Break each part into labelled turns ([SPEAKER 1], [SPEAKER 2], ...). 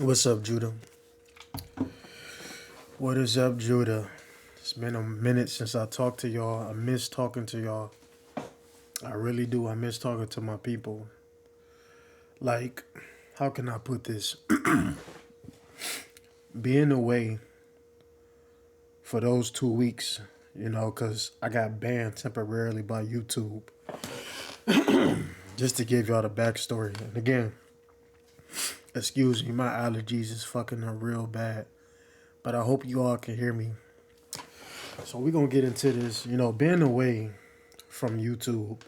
[SPEAKER 1] What's up, Judah? What is up, Judah? It's been a minute since I talked to y'all. I miss talking to y'all. I really do. I miss talking to my people. Like, how can I put this? Being away for those 2 weeks, because I got banned temporarily by YouTube. Just to give y'all the backstory. And again, excuse me, my allergies is fucking up real bad. But I hope you all can hear me. So we're going to get into this. Being away from YouTube,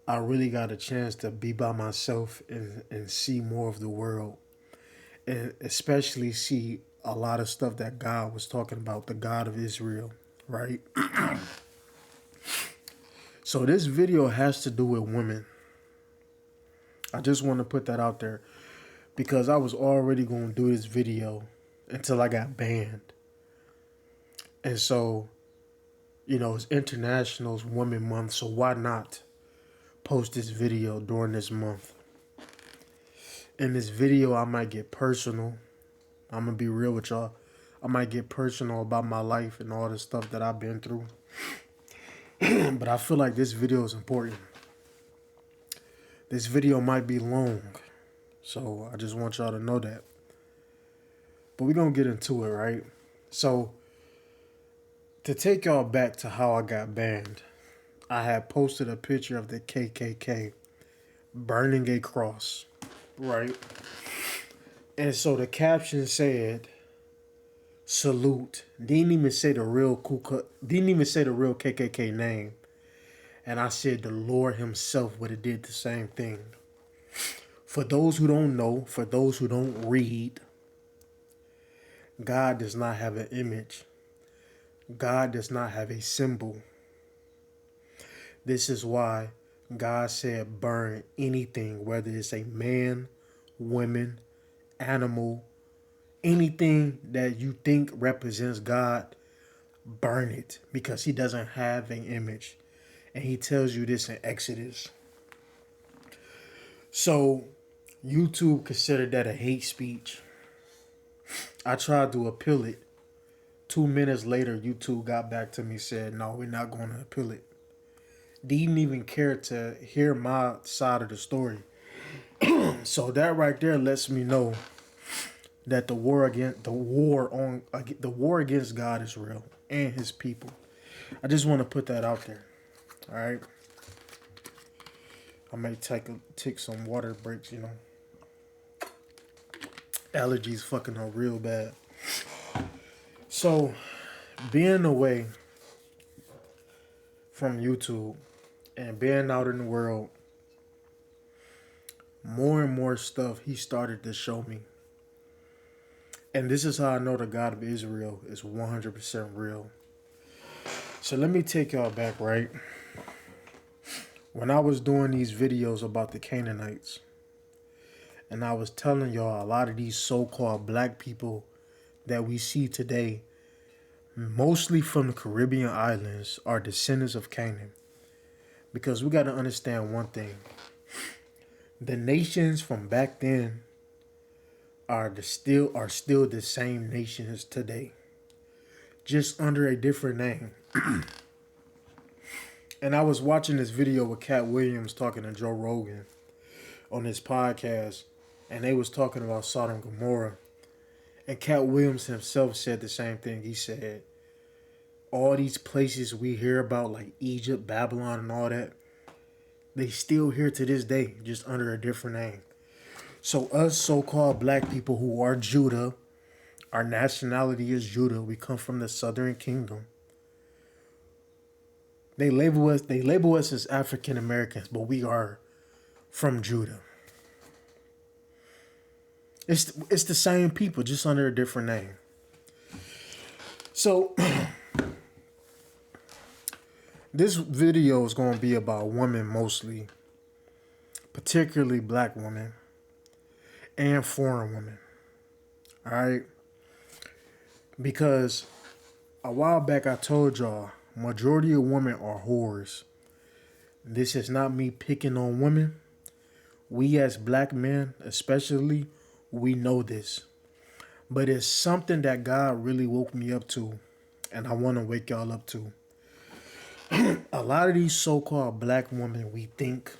[SPEAKER 1] I really got a chance to be by myself and see more of the world. And especially see a lot of stuff that God was talking about, the God of Israel, right? So this video has to do with women. I just want to put that out there because I was already going to do this video until I got banned. And so, it's International Women Month, so why not post this video during this month? In this video, I might get personal. I'm going to be real with y'all. I might get personal about my life and all the stuff that I've been through. But I feel like this video is important. This video might be long, so I just want y'all to know that. But we're going to get into it, right? So, to take y'all back to how I got banned, I had posted a picture of the KKK burning a cross, right? And so the caption said, "Salute." Didn't even say the real KKK name. And I said the Lord himself would have did the same thing. For those who don't know, for those who don't read, God does not have an image. God does not have a symbol. This is why God said burn anything, whether it's a man, woman, animal, anything that you think represents God, burn it, because he doesn't have an image. And he tells you this in Exodus. So YouTube considered that a hate speech. I tried to appeal it. 2 minutes later, YouTube got back to me, said, no, we're not going to appeal it. Didn't even care to hear my side of the story. So that right there lets me know that the war against God is real and his people. I just want to put that out there. All right. I may take some water breaks, Allergies fucking are real bad. So, being away from YouTube and being out in the world, more and more stuff he started to show me. And this is how I know the God of Israel is 100% real. So let me take y'all back, right? When I was doing these videos about the Canaanites, and I was telling y'all a lot of these so-called black people that we see today, mostly from the Caribbean islands, are descendants of Canaan. Because we got to understand one thing. The nations from back then are still the same nations today, just under a different name. And I was watching this video with Cat Williams talking to Joe Rogan on his podcast, and they was talking about Sodom and Gomorrah. And Cat Williams himself said the same thing. He said, all these places we hear about, like Egypt, Babylon, and all that, they still here to this day, just under a different name. So us so-called black people who are Judah, our nationality is Judah. We come from the Southern Kingdom. They label us as African Americans, but we are from Judah. It's the same people, just under a different name. So this video is going to be about women mostly, particularly black women and foreign women. All right? Because a while back I told y'all, majority of women are whores. This is not me picking on women. We as black men, especially, we know this. But it's something that God really woke me up to, and I want to wake y'all up to. A lot of these so-called black women we think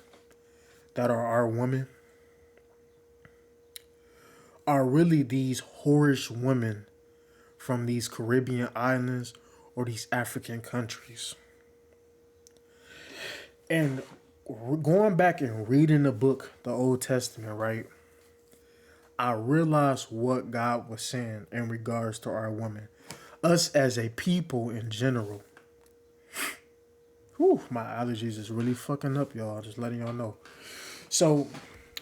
[SPEAKER 1] that are our women are really these whorish women from these Caribbean islands or these African countries. And going back and reading the book, the Old Testament, right? I realized what God was saying in regards to our women. Us as a people in general. Whew, my allergies is really fucking up, y'all. Just letting y'all know. So,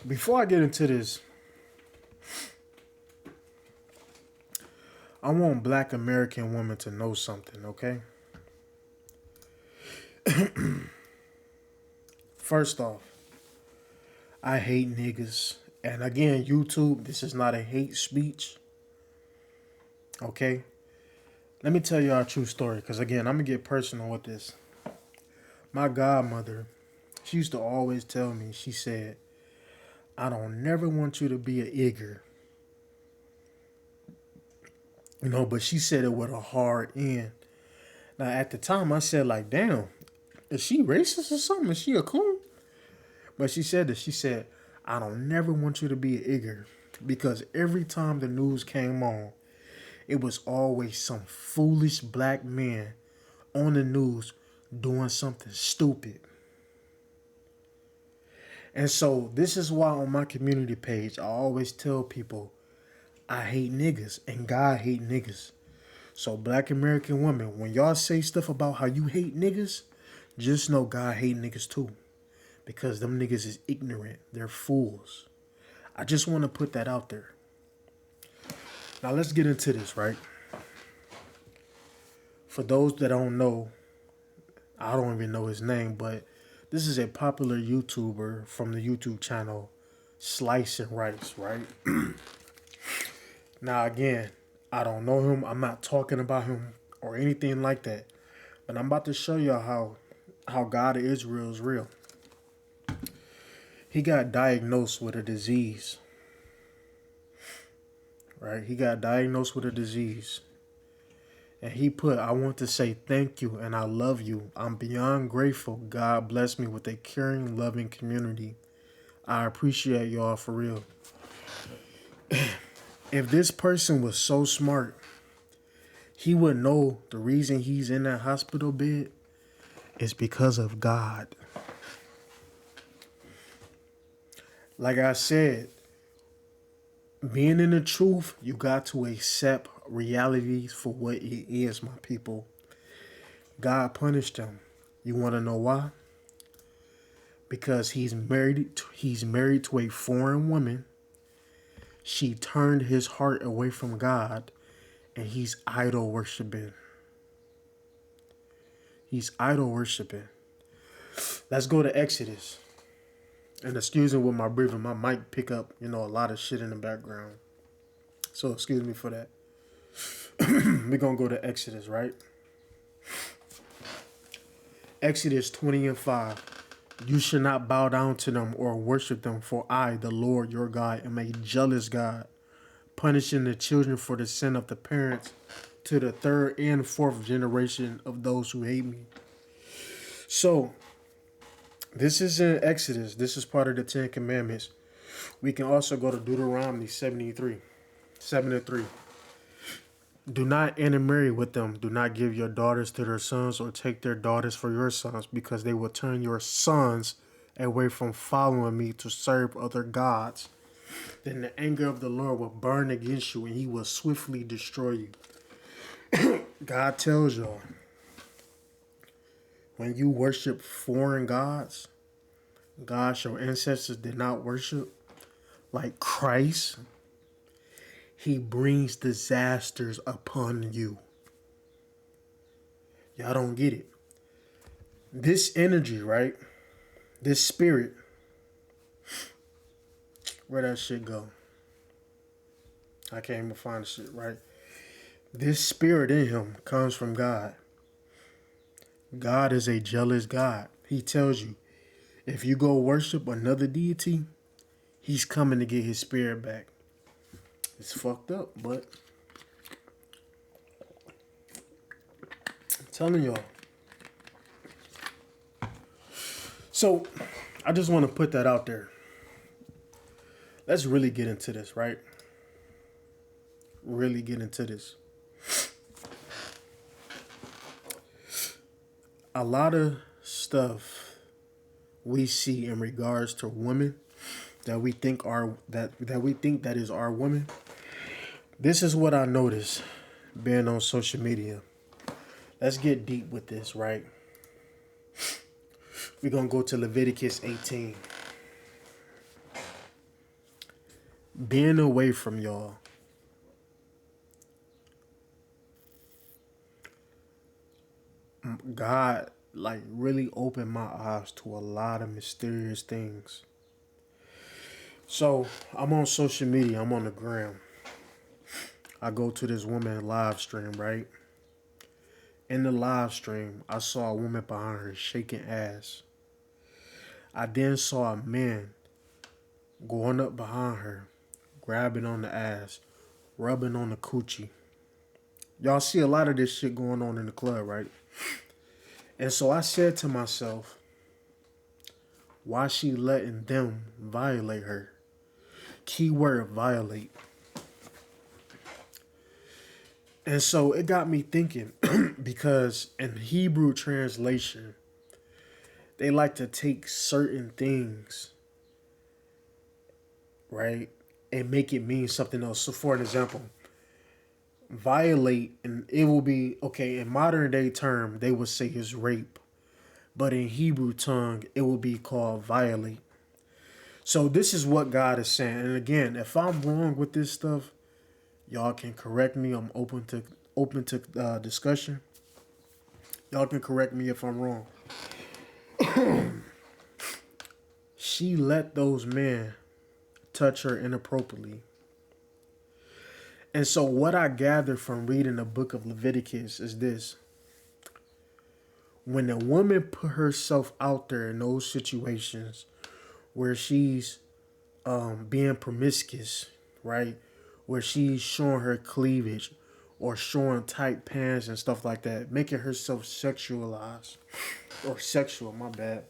[SPEAKER 1] before I get into this, I want black American women to know something, okay? First off, I hate niggas. And again, YouTube, this is not a hate speech. Okay? Let me tell y'all a true story. Because again, I'm going to get personal with this. My godmother, she used to always tell me, she said, I don't never want you to be an igger. You know, but she said it with a hard end. Now, at the time, I said, like, damn, is she racist or something? Is she a coon? But she said this. She said, I don't never want you to be an igger. Because every time the news came on, it was always some foolish black man on the news doing something stupid. And so this is why on my community page, I always tell people, I hate niggas and God hate niggas. So black American women, when y'all say stuff about how you hate niggas, just know God hate niggas too. Because them niggas is ignorant. They're fools. I just want to put that out there. Now let's get into this, right? For those that don't know, I don't even know his name, but this is a popular YouTuber from the YouTube channel Slice and Rice, right? Now again, I don't know him. I'm not talking about him or anything like that. But I'm about to show y'all how God of Israel is real. He got diagnosed with a disease. Right? He got diagnosed with a disease. And he put, I want to say thank you and I love you. I'm beyond grateful. God bless me with a caring, loving community. I appreciate y'all for real. If this person was so smart, he would know the reason he's in that hospital bed is because of God. Like I said, being in the truth, you got to accept realities for what it is, my people. God punished him. You want to know why? Because he's married to a foreign woman. She turned his heart away from God, and he's idol worshiping. He's idol worshiping. Let's go to Exodus. And excuse me with my breathing, my mic pick up, a lot of shit in the background. So excuse me for that. We're going to go to Exodus, right? Exodus 20:5. You should not bow down to them or worship them, for I, the Lord your God, am a jealous God, punishing the children for the sin of the parents to the third and fourth generation of those who hate me. So, this is in Exodus. This is part of the Ten Commandments. We can also go to Deuteronomy 7:3. Do not intermarry with them. Do not give your daughters to their sons or take their daughters for your sons, because they will turn your sons away from following me to serve other gods. Then the anger of the Lord will burn against you and he will swiftly destroy you. God tells y'all, when you worship foreign gods, gods your ancestors did not worship, like Christ, he brings disasters upon you. Y'all don't get it. This energy, right? This spirit, where that shit go? I can't even find the shit, right? This spirit in him comes from God. God is a jealous God. He tells you, if you go worship another deity, he's coming to get his spirit back. It's fucked up, but I'm telling y'all. So I just want to put that out there. Let's really get into this, right? Really get into this. A lot of stuff we see in regards to women that we think that is our woman. This is what I noticed being on social media. Let's get deep with this, right? We're gonna go to Leviticus 18. Being away from y'all. God like really opened my eyes to a lot of mysterious things. So I'm on social media, I'm on the gram. I go to this woman live stream, right? In the live stream, I saw a woman behind her shaking ass. I then saw a man going up behind her, grabbing on the ass, rubbing on the coochie. Y'all see a lot of this shit going on in the club, right? And so I said to myself, why she letting them violate her? Keyword violate. And so it got me thinking because in Hebrew translation, they like to take certain things, right, and make it mean something else. So for an example, violate, and it will be, okay, in modern day term, they would say is rape. But in Hebrew tongue, it will be called violate. So this is what God is saying. And again, if I'm wrong with this stuff, y'all can correct me. I'm open to discussion. Y'all can correct me if I'm wrong. She let those men touch her inappropriately. And so what I gather from reading the book of Leviticus is this. When a woman put herself out there in those situations where she's being promiscuous, right? Where she's showing her cleavage or showing tight pants and stuff like that, making herself sexualized or sexual, my bad.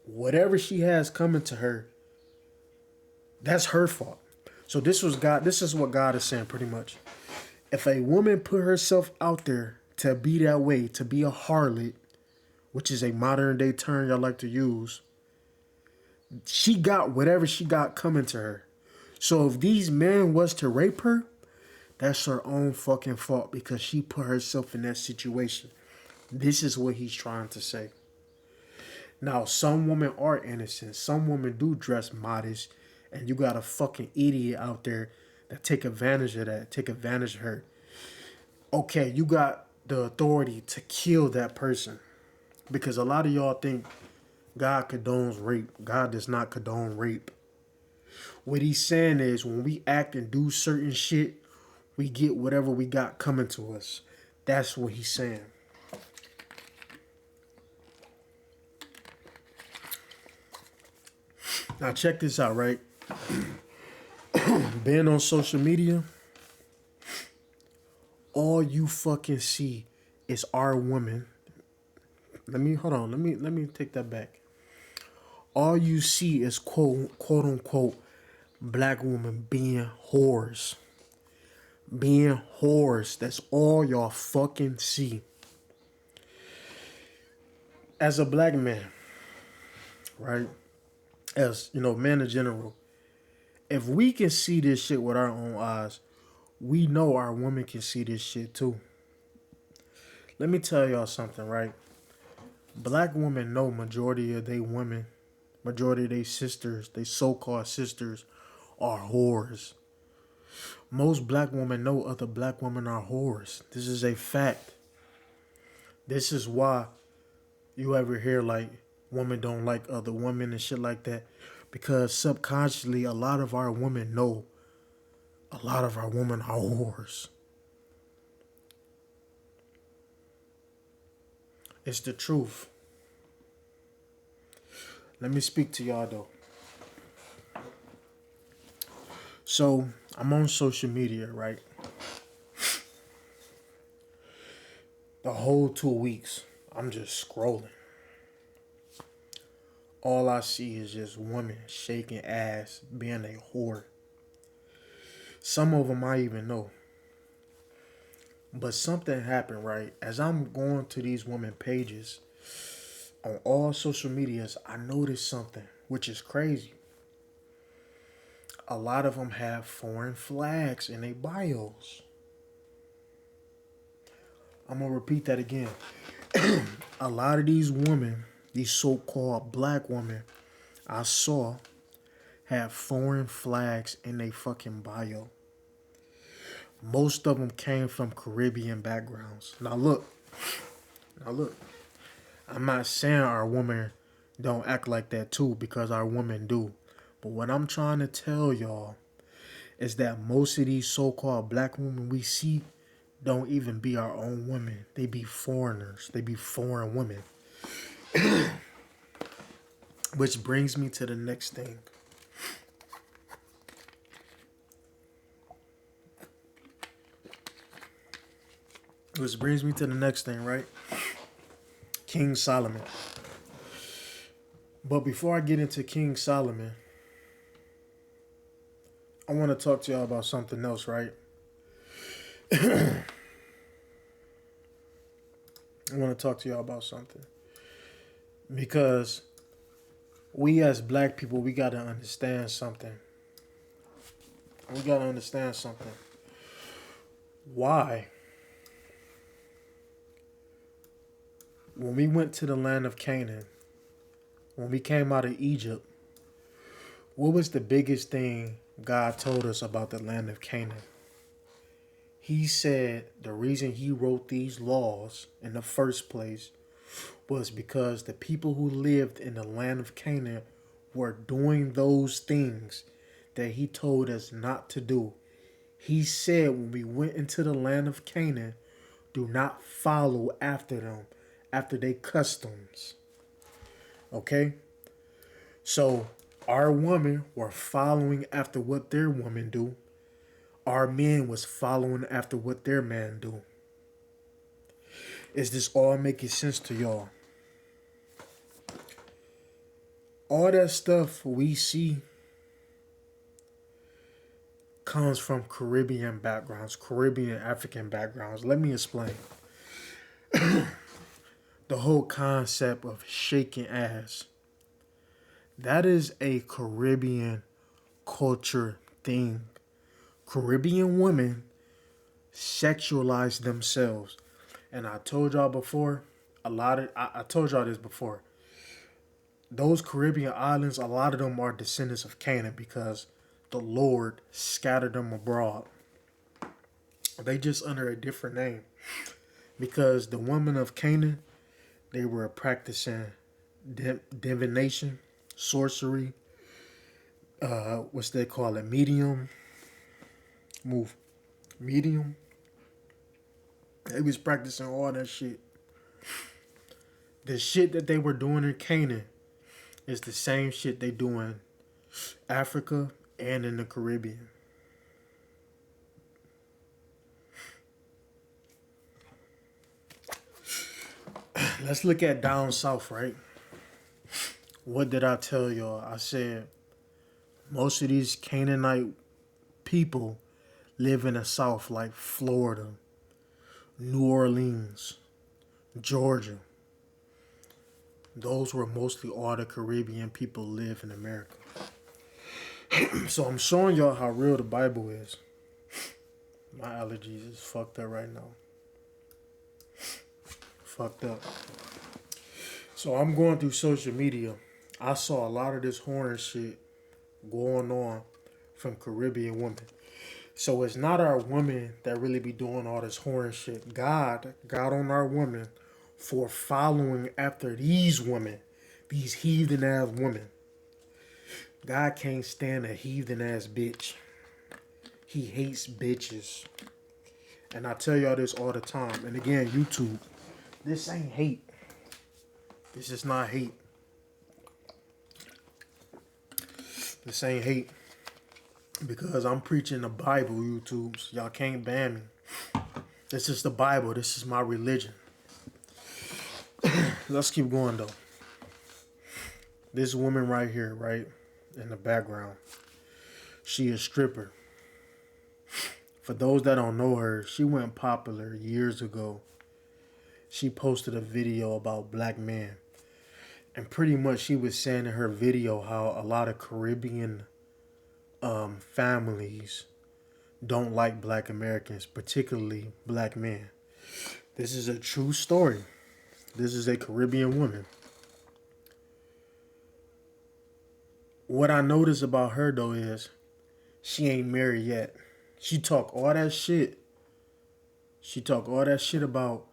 [SPEAKER 1] Whatever she has coming to her, that's her fault. So this is what God is saying pretty much. If a woman put herself out there to be that way, to be a harlot, which is a modern day term y'all like to use, she got whatever she got coming to her. So if these men was to rape her, that's her own fucking fault because she put herself in that situation. This is what he's trying to say. Now, some women are innocent. Some women do dress modest. And you got a fucking idiot out there that take advantage of that, take advantage of her. Okay, you got the authority to kill that person. Because a lot of y'all think God condones rape. God does not condone rape. What he's saying is when we act and do certain shit, we get whatever we got coming to us. That's what he's saying. Now check this out, right? Being on social media, all you fucking see is our woman. Let me take that back. All you see is quote unquote black women being whores. Being whores. That's all y'all fucking see. As a black man, right? As, you know, men in general, if we can see this shit with our own eyes, we know our women can see this shit too. Let me tell y'all something, right? Black women know majority of they women, majority of they sisters, they so-called sisters, are whores. Most black women know other black women are whores. This is a fact. This is why you ever hear like women don't like other women and shit like that. Because subconsciously a lot of our women know a lot of our women are whores. It's the truth. Let me speak to y'all though. So I'm on social media, right? The whole 2 weeks, I'm just scrolling. All I see is just women shaking ass, being a whore. Some of them I even know. But something happened, right? As I'm going to these women pages on all social medias, I noticed something, which is crazy. A lot of them have foreign flags in their bios. I'm going to repeat that again. A lot of these women, these so-called black women, I saw have foreign flags in their fucking bio. Most of them came from Caribbean backgrounds. Now look. I'm not saying our women don't act like that too, because our women do. But what I'm trying to tell y'all is that most of these so-called black women we see don't even be our own women. They be foreigners. They be foreign women. Which brings me to the next thing. Right? King Solomon. But before I get into King Solomon, I want to talk to y'all about something else, right? I want to talk to y'all about something. Because we as black people, we got to understand something. Why? When we went to the land of Canaan, when we came out of Egypt, what was the biggest thing God told us about the land of Canaan? He said the reason he wrote these laws in the first place was because the people who lived in the land of Canaan were doing those things that he told us not to do. He said when we went into the land of Canaan, do not follow after them, after their customs. Okay? So our women were following after what their women do. Our men was following after what their man do. Is this all making sense to y'all? All that stuff we see comes from Caribbean backgrounds, Caribbean African backgrounds. Let me explain. The whole concept of shaking ass. That is a Caribbean culture thing. Caribbean women sexualize themselves. And I told y'all before, I told y'all this before. Those Caribbean islands, a lot of them are descendants of Canaan because the Lord scattered them abroad. They just under a different name. Because the women of Canaan, they were practicing divination, sorcery, what's they call it, medium. They was practicing all that shit. The shit that they were doing in Canaan is the same shit they do in Africa and in the Caribbean. Let's look at down south, right? What did I tell y'all? I said most of these Canaanite people live in the south, like Florida, New Orleans, Georgia. Those where mostly all the Caribbean people live in America. So I'm showing y'all how real the Bible is. My allergies is fucked up right now. Fucked up. So I'm going through social media. I saw a lot of this horn shit going on from Caribbean women. So it's not our women that really be doing all this horn shit. God got on our women for following after these women, these heathen ass women. God can't stand a heathen ass bitch. He hates bitches. And I tell y'all this all the time. And again, YouTube, this ain't hate. This is not hate. This ain't hate. because I'm preaching the Bible, YouTubes. Y'all can't ban me. This is the Bible. This is my religion. Let's keep going though. This woman right here, right in the background, she a stripper. For those that don't know her, she went popular years ago. She posted a video about black men. And pretty much she was saying in her video how a lot of Caribbean families don't like black Americans, particularly black men. This is a true story. This is a Caribbean woman. What I notice about her though is she ain't married yet. She talk all that shit. She talk all that shit about,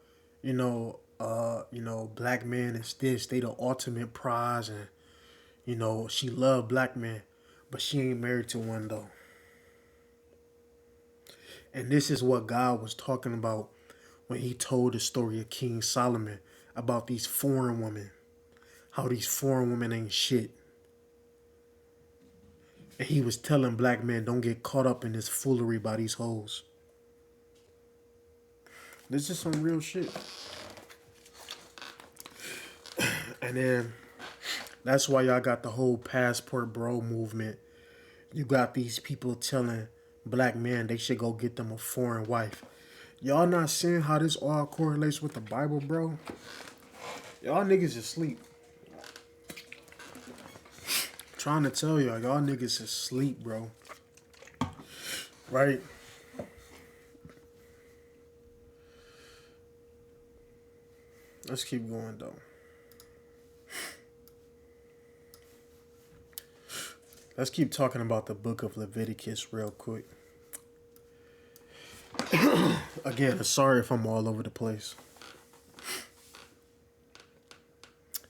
[SPEAKER 1] black men is this, they the ultimate prize, and she love black men, but she ain't married to one though. And this is what God was talking about when he told the story of King Solomon about these foreign women. How these foreign women ain't shit. And he was telling black men, don't get caught up in this foolery by these hoes. This is some real shit. And then that's why y'all got the whole passport bro movement. You got these people telling black men they should go get them a foreign wife. Y'all not seeing how this all correlates with the Bible, bro? Y'all niggas asleep. Trying to tell y'all niggas asleep, bro. Right? Let's keep going though. Let's keep talking about the book of Leviticus real quick. Again, sorry if I'm all over the place.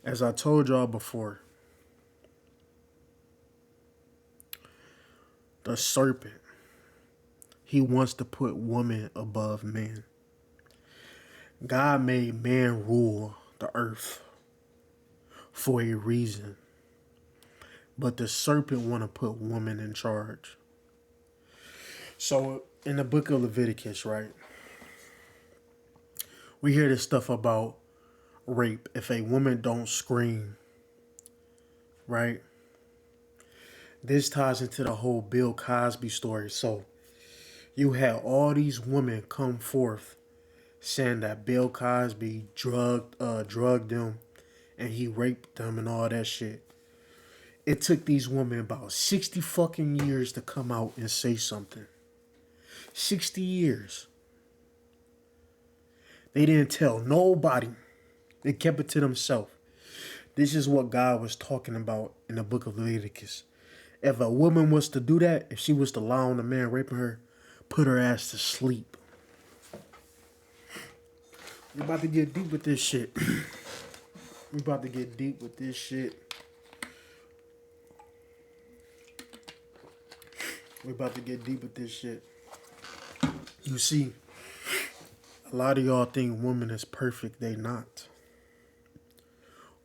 [SPEAKER 1] As I told y'all before, the serpent, he wants to put woman above man. God made man rule the earth for a reason. But the serpent want to put woman in charge. So in the book of Leviticus, right, we hear this stuff about rape. If a woman don't scream, right? This ties into the whole Bill Cosby story. So you had all these women come forth saying that Bill Cosby drugged them and he raped them and all that shit. It took these women about 60 fucking years to come out and say something. 60 years. They didn't tell nobody. They kept it to themselves. This is what God was talking about in the book of Leviticus. If a woman was to do that, if she was to lie on a man raping her, put her ass to sleep. We're about to get deep with this shit. We're about to get deep with this shit. We're about to get deep with this shit. You see, a lot of y'all think women is perfect. They not.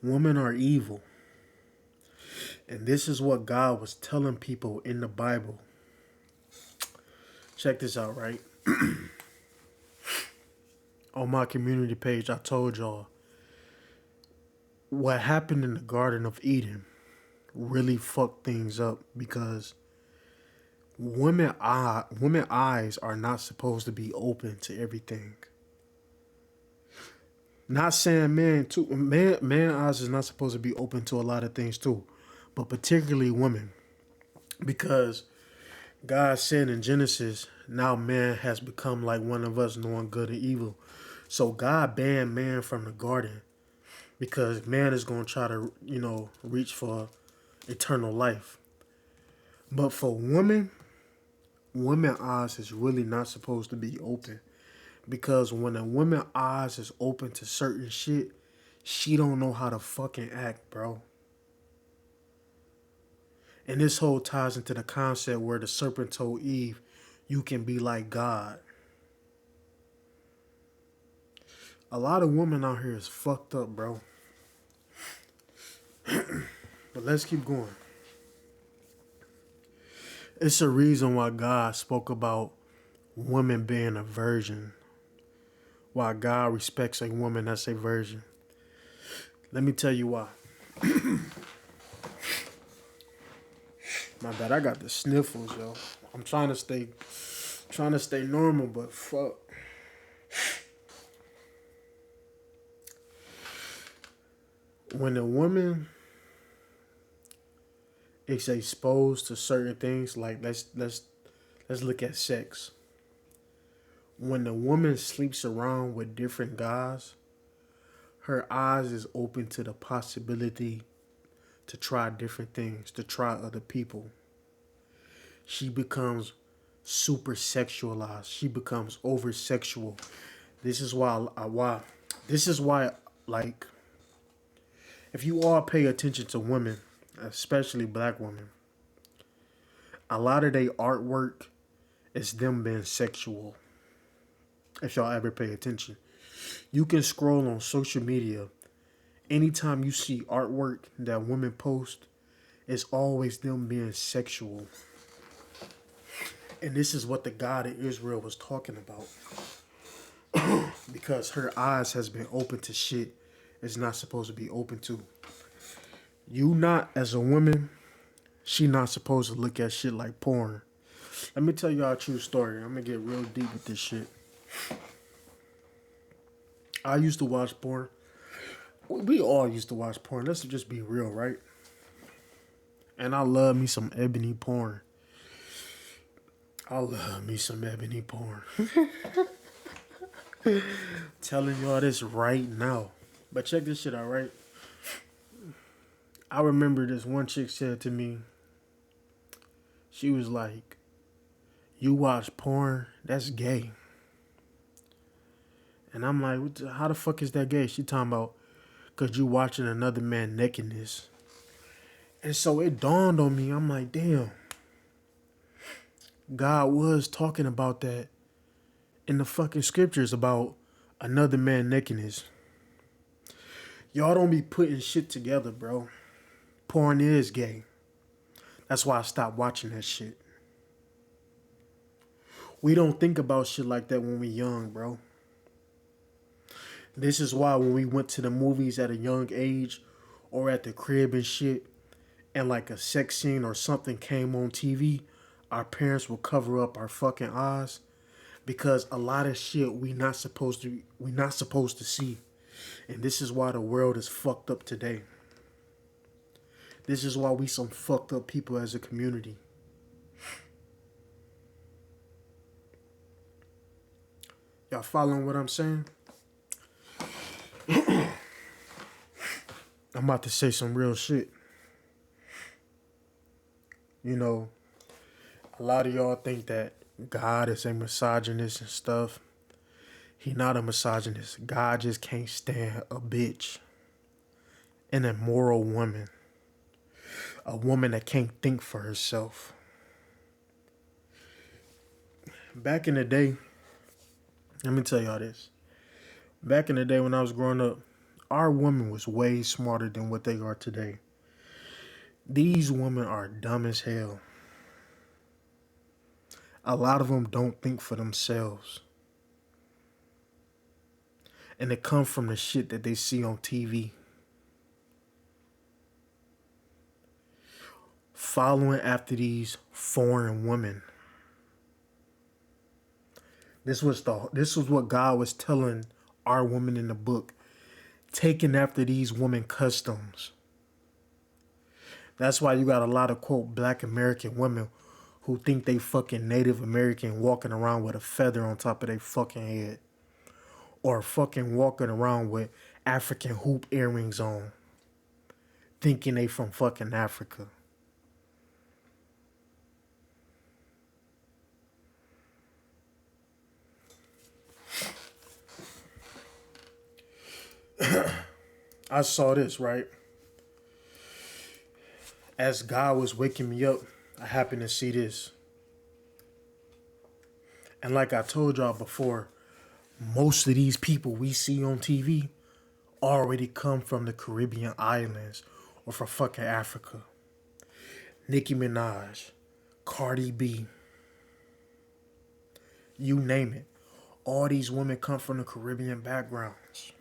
[SPEAKER 1] Women are evil. And this is what God was telling people in the Bible. Check this out, right? On my community page, I told y'all what happened in the Garden of Eden really fucked things up because women eyes are not supposed to be open to everything. Not saying man eyes is not supposed to be open to a lot of things too, but particularly women, because God said in Genesis, now man has become like one of us, knowing good and evil. So God banned man from the garden because man is going to try to, reach for eternal life. But for women eyes is really not supposed to be open, because when a woman eyes is open to certain shit, she don't know how to fucking act, bro. And this whole ties into the concept where the serpent told Eve, you can be like God. A lot of women out here is fucked up, bro. But let's keep going. It's a reason why God spoke about women being a virgin. Why God respects a woman that's a virgin. Let me tell you why. My bad, I got the sniffles, yo. I'm trying to stay normal, but fuck. When a woman is exposed to certain things, like let's look at sex. When a woman sleeps around with different guys, her eyes is open to the possibility to try different things, to try other people. She becomes super sexualized. She becomes over sexual. This is why this is why like if you all pay attention to women, especially black women, a lot of their artwork is them being sexual. If y'all ever pay attention, you can scroll on social media. Anytime you see artwork that women post, it's always them being sexual. And this is what the God of Israel was talking about. Because her eyes has been open to shit it's not supposed to be open to. You not, as a woman, she not supposed to look at shit like porn. Let me tell y'all a true story. I'm gonna get real deep with this shit. I used to watch porn. We all used to watch porn. Let's just be real, right? And I love me some ebony porn. I love me some ebony porn. Telling y'all this right now. But check this shit out, right? I remember this one chick said to me, she was like, "You watch porn? That's gay." And I'm like, how the fuck is that gay? She talking about, cause you watching another man nakedness. And so it dawned on me. I'm like, damn. God was talking about that in the fucking scriptures about another man nakedness. Y'all don't be putting shit together, bro. Porn is gay. That's why I stopped watching that shit. We don't think about shit like that when we young, bro. This is why when we went to the movies at a young age or at the crib and shit, and like a sex scene or something came on TV, our parents will cover up our fucking eyes because a lot of shit we not supposed to see. And this is why the world is fucked up today. This is why we some fucked up people as a community. Y'all following what I'm saying? I'm about to say some real shit. You know, a lot of y'all think that God is a misogynist and stuff. He not a misogynist. God just can't stand a bitch. An immoral woman. A woman that can't think for herself. Back in the day, let me tell y'all this. Back in the day when I was growing up, our women was way smarter than what they are today. These women are dumb as hell. A lot of them don't think for themselves. And it comes from the shit that they see on TV. Following after these foreign women. This was what God was telling our women in the book. Taking after these women customs. That's why you got a lot of, quote, black American women who think they fucking Native American walking around with a feather on top of their fucking head. Or fucking walking around with African hoop earrings on. Thinking they from fucking Africa. I saw this, right? As God was waking me up, I happened to see this. And like I told y'all before, most of these people we see on TV already come from the Caribbean islands or from fucking Africa. Nicki Minaj, Cardi B, you name it. All these women come from the Caribbean backgrounds.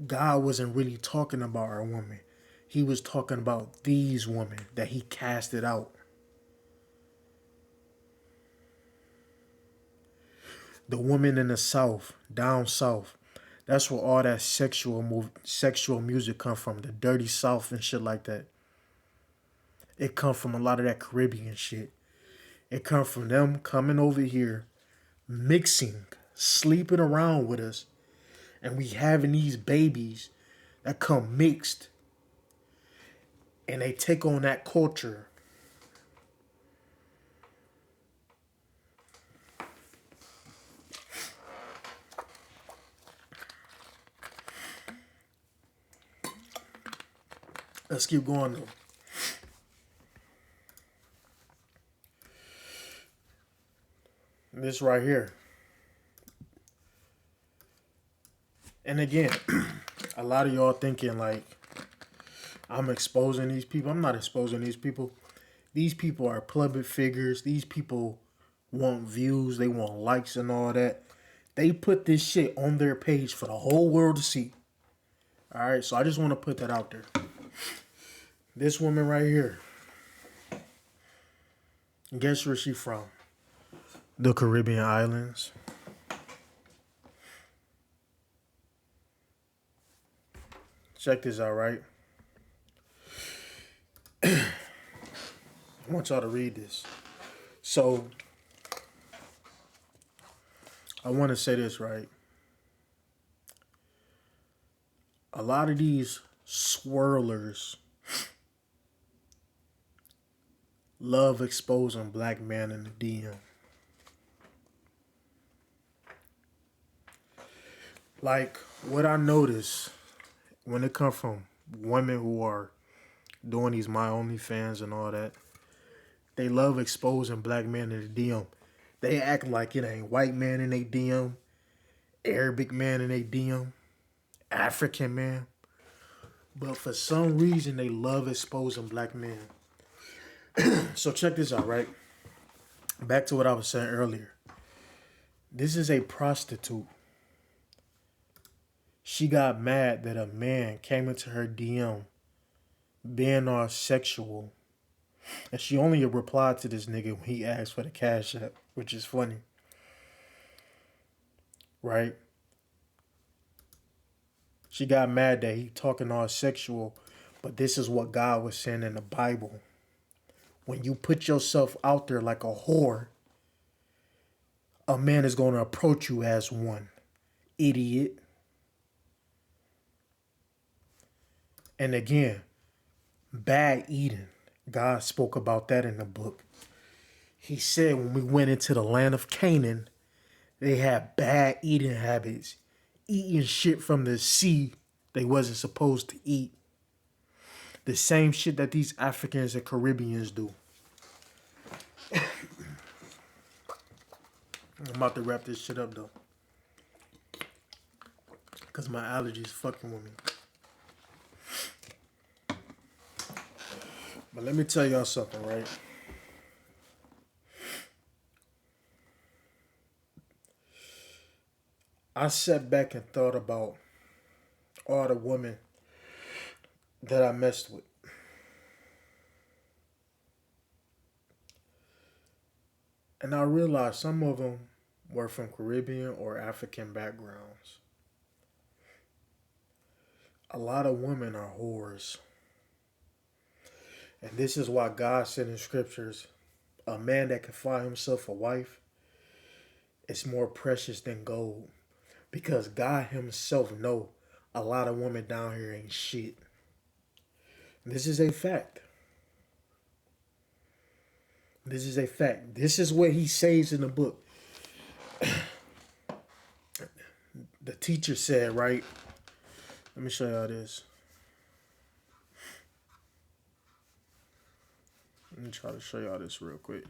[SPEAKER 1] God wasn't really talking about our women. He was talking about these women that he casted out. The women in the South, down South. That's where all that sexual music come from. The dirty South and shit like that. It come from a lot of that Caribbean shit. It come from them coming over here, mixing, sleeping around with us, and we having these babies that come mixed, and they take on that culture. Let's keep going though. This right here. And again, a lot of y'all thinking like I'm exposing these people. I'm not exposing these people. These people are public figures. These people want views. They want likes and all that. They put this shit on their page for the whole world to see. All right, so I just want to put that out there. This woman right here. Guess where she from? The Caribbean islands. Check this out, right? I want y'all to read this. So, I want to say this, right? A lot of these swirlers love exposing black men in the DM. Like, what I notice when it comes from women who are doing these My OnlyFans and all that, they love exposing black men in the DM. They act like it ain't white man in their DM, Arabic man in their DM, African man. But for some reason, they love exposing black men. So check this out, right? Back to what I was saying earlier. This is a prostitute. She got mad that a man came into her DM being all sexual. And she only replied to this nigga when he asked for the cash app, which is funny. Right? She got mad that he talking all sexual, but this is what God was saying in the Bible. When you put yourself out there like a whore, a man is going to approach you as one. Idiot. And again, bad eating. God spoke about that in the book. He said when we went into the land of Canaan, they had bad eating habits. Eating shit from the sea they wasn't supposed to eat. The same shit that these Africans and Caribbeans do. I'm about to wrap this shit up though. Because my allergies fucking with me. But let me tell y'all something, right? I sat back and thought about all the women that I messed with. And I realized some of them were from Caribbean or African backgrounds. A lot of women are whores. And this is why God said in scriptures, a man that can find himself a wife is more precious than gold. Because God himself know a lot of women down here ain't shit. This is a fact. This is a fact. This is what he says in the book. The teacher said, right? Let me show y'all this. Let me try to show y'all this real quick.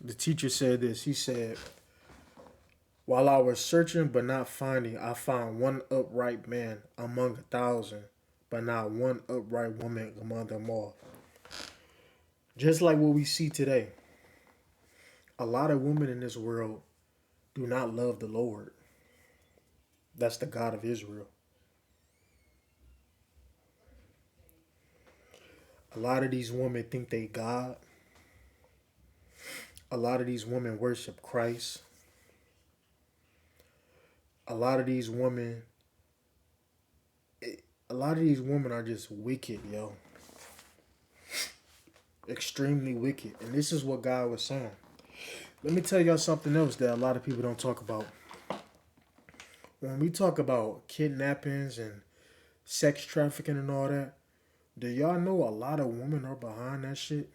[SPEAKER 1] The teacher said this. He said, While I was searching but not finding, I found one upright man among 1,000, but not one upright woman among them all. Just like what we see today, a lot of women in this world do not love the Lord. That's the God of Israel. A lot of these women think they God. A lot of these women worship Christ. A lot of these women, a lot of these women are just wicked, yo. Extremely wicked. And this is what God was saying. Let me tell y'all something else that a lot of people don't talk about. When we talk about kidnappings and sex trafficking and all that, do y'all know a lot of women are behind that shit?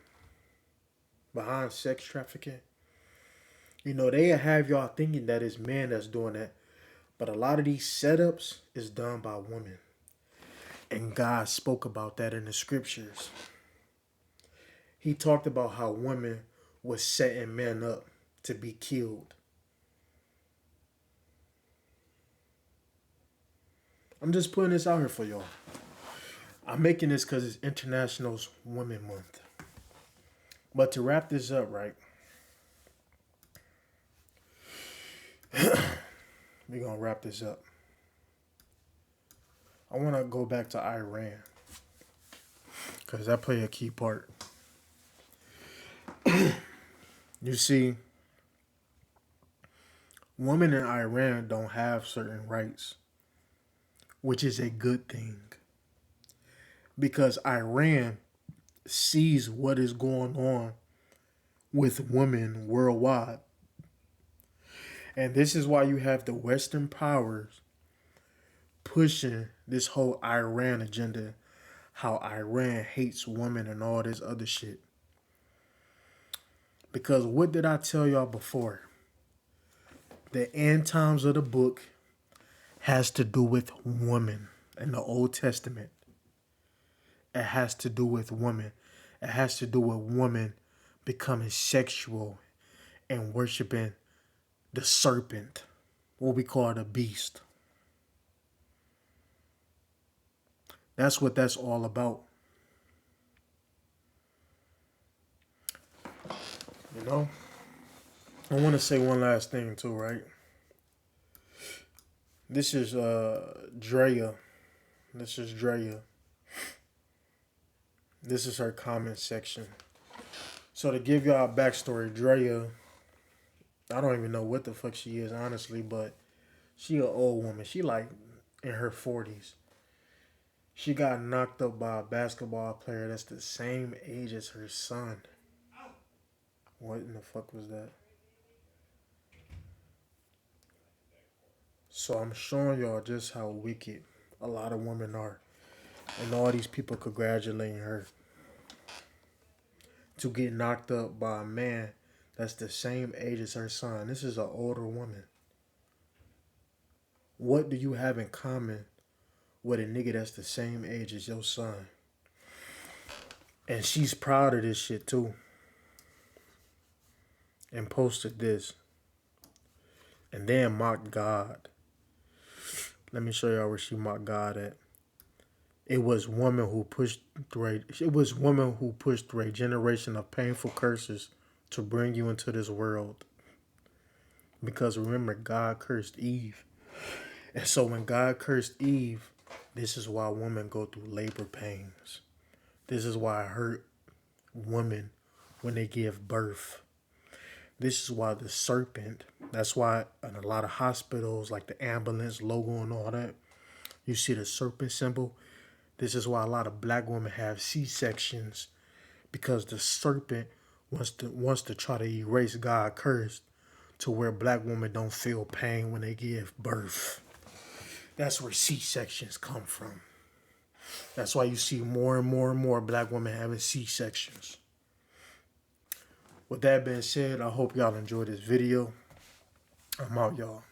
[SPEAKER 1] Behind sex trafficking? You know, they have y'all thinking that it's men that's doing that. But a lot of these setups is done by women. And God spoke about that in the scriptures. He talked about how women was setting men up to be killed. I'm just putting this out here for y'all. I'm making this because it's International Women Month. But to wrap this up, right? We're going to wrap this up. I want to go back to Iran. Because that play a key part. You see, women in Iran don't have certain rights, which is a good thing. Because Iran sees what is going on with women worldwide. And this is why you have the Western powers pushing this whole Iran agenda, how Iran hates women and all this other shit. Because what did I tell y'all before? The end times of the book has to do with women in the Old Testament. It has to do with women. It has to do with women becoming sexual and worshiping the serpent, what we call the beast. That's what that's all about. You know? I want to say one last thing too, right? This is Drea. This is Drea. This is her comment section. So to give y'all a backstory, Drea, I don't even know what the fuck she is, honestly, but she an old woman. She like in her 40s. She got knocked up by a basketball player that's the same age as her son. What in the fuck was that? So I'm showing y'all just how wicked a lot of women are. And all these people congratulating her to get knocked up by a man that's the same age as her son. This is an older woman. What do you have in common with a nigga that's the same age as your son? And she's proud of this shit too. And posted this. And then mocked God. Let me show y'all where she mocked God at. It was women who pushed through a generation of painful curses to bring you into this world. Because remember, God cursed Eve. And so when God cursed Eve, this is why women go through labor pains. This is why it hurt women when they give birth. This is why the serpent, that's why in a lot of hospitals, like the ambulance logo and all that, you see the serpent symbol. This is why a lot of black women have C-sections, because the serpent wants to try to erase God's curse to where black women don't feel pain when they give birth. That's where C-sections come from. That's why you see more and more and more black women having C-sections. With that being said, I hope y'all enjoyed this video. I'm out, y'all.